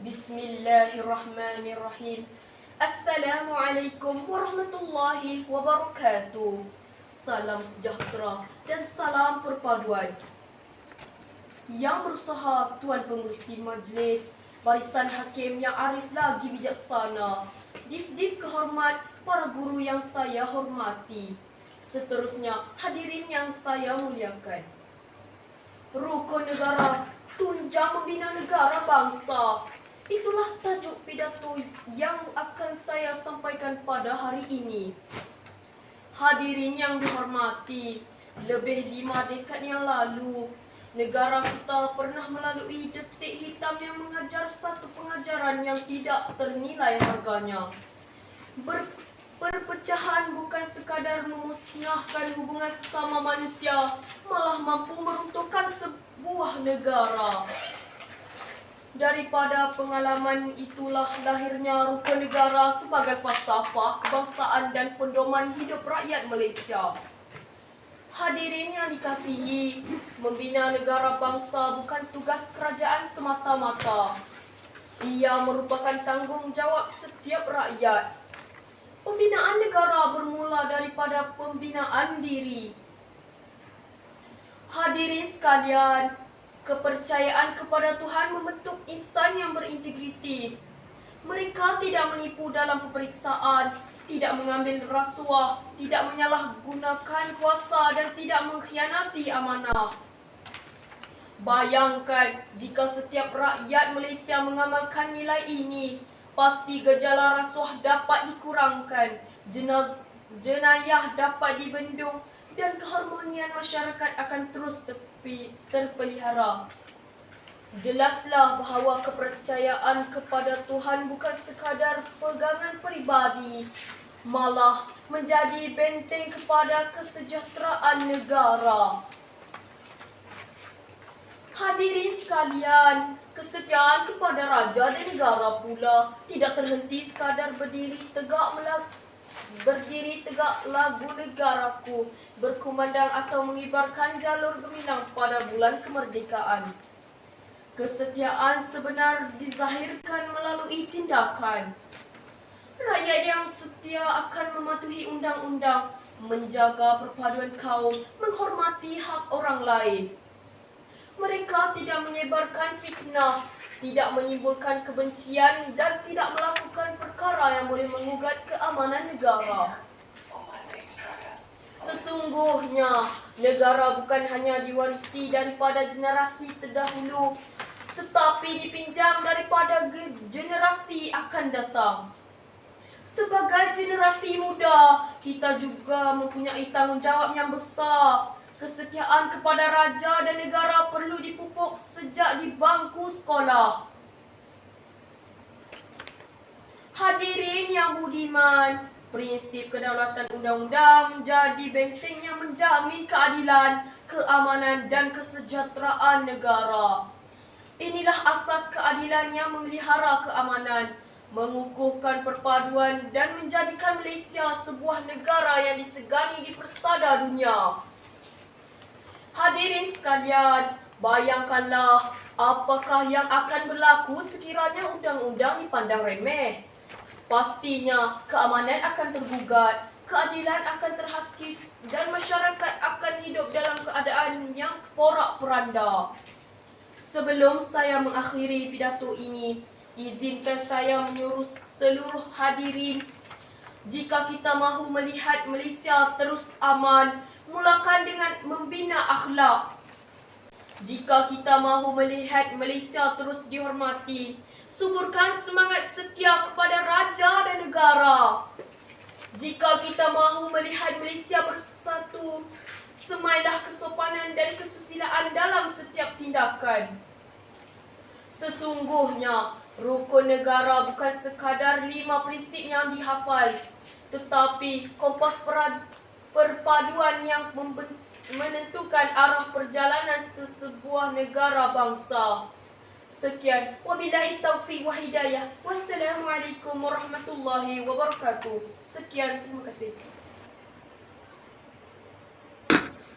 Bismillahirrahmanirrahim. Assalamualaikum warahmatullahi wabarakatuh. Salam sejahtera dan salam perpaduan. Yang berusaha Tuan Pengerusi Majlis, barisan hakim yang arif lagi bijaksana, dif-dif kehormat para guru yang saya hormati. Seterusnya, hadirin yang saya muliakan. Rukun negara, tunjang membina negara bangsa. Itulah tajuk pidato yang akan saya sampaikan pada hari ini. Hadirin yang dihormati, lebih 5 dekad yang lalu, negara kita pernah melalui detik hitam yang mengajar satu pengajaran yang tidak ternilai harganya. Perpecahan bukan sekadar memusnahkan hubungan sesama manusia, malah mampu meruntuhkan sebuah negara. Daripada pengalaman itulah lahirnya rukun negara sebagai falsafah kebangsaan dan pedoman hidup rakyat Malaysia. Hadirin yang dikasihi, membina negara bangsa bukan tugas kerajaan semata-mata. Ia merupakan tanggungjawab setiap rakyat. Pembinaan negara bermula daripada pembinaan diri. Hadirin sekalian, kepercayaan kepada Tuhan membentuk insan yang berintegriti. Mereka tidak menipu dalam peperiksaan, tidak mengambil rasuah, tidak menyalahgunakan kuasa dan tidak mengkhianati amanah. Bayangkan jika setiap rakyat Malaysia mengamalkan nilai ini, pasti gejala rasuah dapat dikurangkan, jenayah dapat dibendung dan keharmonian masyarakat akan terus terpelihara. Jelaslah bahawa kepercayaan kepada Tuhan bukan sekadar pegangan peribadi, malah menjadi benteng kepada kesejahteraan negara. Hadirin sekalian, kesetiaan kepada raja dan negara pula tidak terhenti sekadar berdiri tegak lagu negaraku, berkumandang atau mengibarkan jalur gemilang pada bulan kemerdekaan. Kesetiaan sebenar dizahirkan melalui tindakan. Rakyat yang setia akan mematuhi undang-undang, menjaga perpaduan kaum, menghormati hak orang lain. Mereka tidak menyebarkan fitnah, tidak menimbulkan kebencian dan tidak melakukan perkara yang boleh mengugat keamanan negara. Sesungguhnya, negara bukan hanya diwarisi daripada generasi terdahulu, tetapi dipinjam daripada generasi akan datang. Sebagai generasi muda, kita juga mempunyai tanggungjawab yang besar. Kesetiaan kepada raja dan negara perlu dipupuk sejak di bangku sekolah. Hadirin yang budiman, prinsip kedaulatan undang-undang menjadi benteng yang menjamin keadilan, keamanan dan kesejahteraan negara. Inilah asas keadilan yang memelihara keamanan, mengukuhkan perpaduan dan menjadikan Malaysia sebuah negara yang disegani di persada dunia. Hadirin sekalian, bayangkanlah apakah yang akan berlaku sekiranya undang-undang dipandang remeh. Pastinya keamanan akan tergugat, keadilan akan terhakis dan masyarakat akan hidup dalam keadaan yang porak-poranda. Sebelum saya mengakhiri pidato ini, izinkan saya menyuruh seluruh hadirin, jika kita mahu melihat Malaysia terus aman, mulakan dengan membina akhlak. Jika kita mahu melihat Malaysia terus dihormati, suburkan semangat setia kepada raja dan negara. Jika kita mahu melihat Malaysia bersatu, semailah kesopanan dan kesusilaan dalam setiap tindakan. Sesungguhnya, rukun negara bukan sekadar 5 prinsip yang dihafal, tetapi kompas perpaduan yang menentukan arah perjalanan sebuah negara bangsa. Sekian, wabillahi taufiq wa hidayah. Wassalamualaikum warahmatullahi wabarakatuh. Sekian, terima kasih.